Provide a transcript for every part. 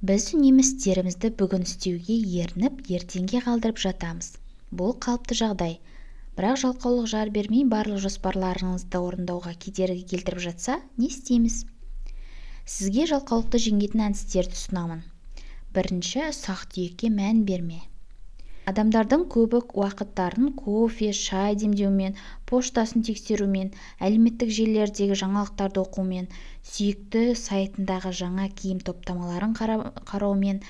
Біз үнемі істерімізді бүгін істеуге ерініп, ертеңге қалдырып жатамыз. Бұл қалыпты жағдай. Бірақ жалқаулық жар бермей барлық жоспарларыңызды орындауға кедергі келтіріп жатса, не істейміз? Сізге жалқаулықты жеңетін әдістерді ұсынамын. Бірінші, ұсақ-түйекке мән берме. Адамдардың көбі уақыттарын кофе, шай демдеумен, поштасын тексерумен, әлеуметтік желілердегі жаңалықтарды оқумен, сүйікті сайтындағы жаңа киім топтамаларын қараумен,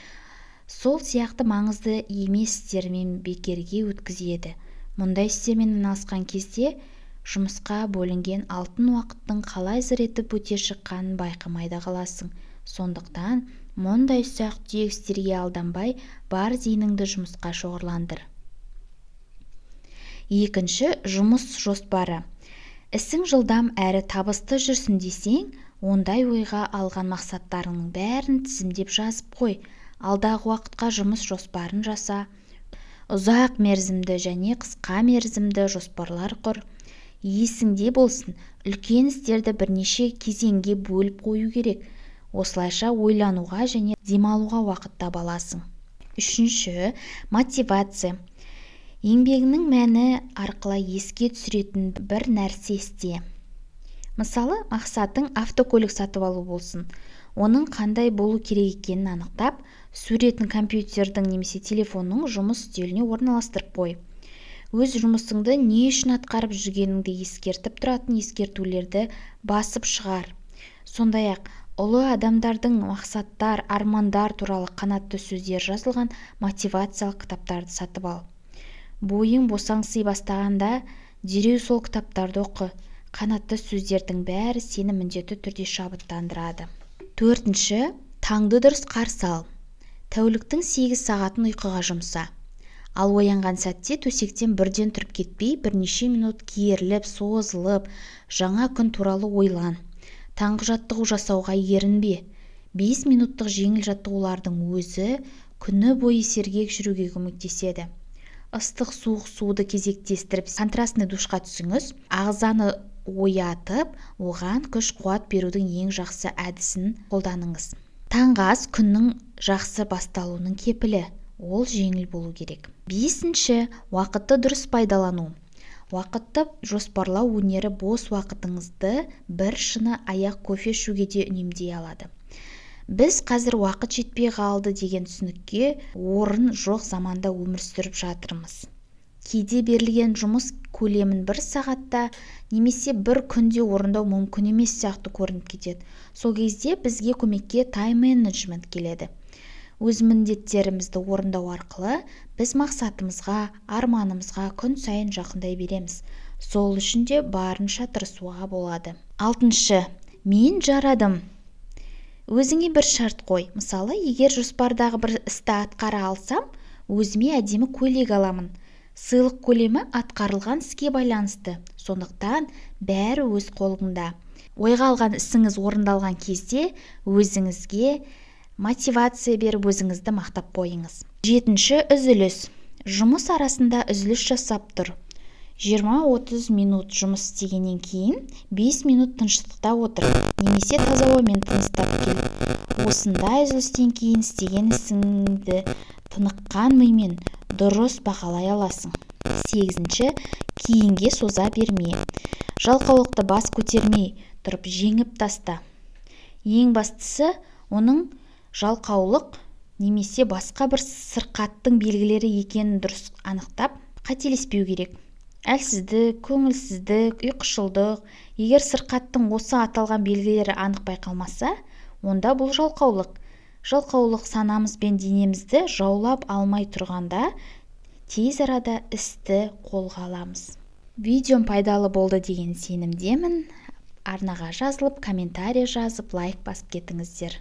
сол сияқты маңызды емес істермен бекерге өткізеді. Мұндай істермен айналысқан кезде жұмысқа бөлінген алтын уақыттың қалай зыр етіп өте шыққанын байқамай да қаласың. Сондықтан мұндай ұсақ-түйек істерге алданбай, бар зейініңді жұмысқа шоғырландыр. Екінші, жұмыс жоспары. Ісің жылдам әрі табысты жүрсін десең, ондай ойға алған мақсаттарыңның бәрін тізімдеп жазып қой. Алдағы уақытқа жұмыс жоспарын жаса. Ұзақ мерзімді және қысқа мерзімді жоспарлар құр. Есіңде болсын, үлкен істерді бірнеше кезеңге бөліп қою керек. Осылайша ойлануға және демалуға уақыт таба аласың. Үшінші, мотивация. Еңбегінің мәні арқылы еске түсіретін бір нәрсе істе. Мысалы, мақсатың автокөлік сатып алу болсын. Оның қандай болу керек екенін анықтап, суретін компьютердің немесе телефонның жұмыс үстеліне орналастырып қой. Өз жұмысыңды не үшін атқарып жүргеніңді ескертіп тұратын ескертулерді басып шығар. Сондай-ақ, ұлы адамдардың мақсаттар, армандар туралы қанатты сөздер жазылған мотивациялық кітаптарды сатып ал. Бойың босаңси бастағанда дереу сол кітаптарды оқы. Қанатты сөздердің бәрі сені міндетті түрде шабыттандырады. Төртінші, таңды дұрыс қарсы ал. Тәуліктің 8 сағатын ұйқыға жұмса. Ал оянған сәтте төсектен бірден тұрып кетпей, бірнеше минут керіліп, созылып, жаңа күн туралы ойлан. Таңғы жаттығу жасауға ерінбе. 5 минуттық жеңіл жаттығулардың өзі күні бойы сергек жүруге көмектеседі. Ыстық суық суды кезектестіріп, контрастный душқа түсіңіз. Ағзаны оятып, оған күш-қуат берудің ең жақсы әдісін қолданыңыз. Таңғы ас күннің жақсы басталуының кепілі. Ол жеңіл болу керек. Бесінші, уақытты дұрыс пайдалану. Уақытты жоспарлау өнері бос уақытыңызды бір шыны аяқ кофе ішуге де үнемдей алады. Біз қазір уақыт жетпей қалды деген түсінікке орын жоқ заманда өмір сүріп жатырмыз. Кейде берілген жұмыс көлемін 1 сағатта немесе 1 күнде орындау мүмкін емес сияқты көрініп кетеді. Сол кезде бізге көмекке тайм-менеджмент келеді. Өз міндеттерімізді орындау арқылы біз мақсатымызға, арманымызға күн сайын жақындай береміз. Сол үшін де барынша тырысуға болады. Алтыншы, мен жарадым. Өзіңе бір шарт қой. Мысалы, егер жоспардағы бір істі атқара алсам, өзіме әдемі көйлек аламын. Сыйлық көлемі атқарылған іске байланысты. Сондықтан бәрі өз қолыңда. Ойға алған ісіңіз орындалған кезде өзіңізге мотивация беріп өзіңізді мақтап қойыңыз. Жетінші, үзіліс. Жұмыс арасында үзіліс жасап тұр. 20-30 минут жұмыс істегеннен кейін 5 минут тыныштықта отыр, немесе таза ауамен тыныстап кел. Осындай үзілістен кейін істеген ісіңді тыныққан мимен дұрыс бағалай аласың. 8-ші, кейінге соза берме. Жалқаулықты бас көтермей тұрып жеңіп таста. Ең бастысы, оның жалқаулық немесе басқа бір сырқаттың белгілері екенін дұрыс анықтап, қателеспеу керек. Әлсіздік, көңілсіздік, ұйқышылдық, егер сырқаттың осы аталған белгілері анық байқалмаса, онда бұл жалқаулық. Жалқаулық санамыз бен денемізді жаулап алмай тұрғанда, тез арада істі қолға аламыз. Видеом пайдалы болды деген сенімдемін. Арнаға жазылып, комментарий жазып, лайк басып кетіңіздер.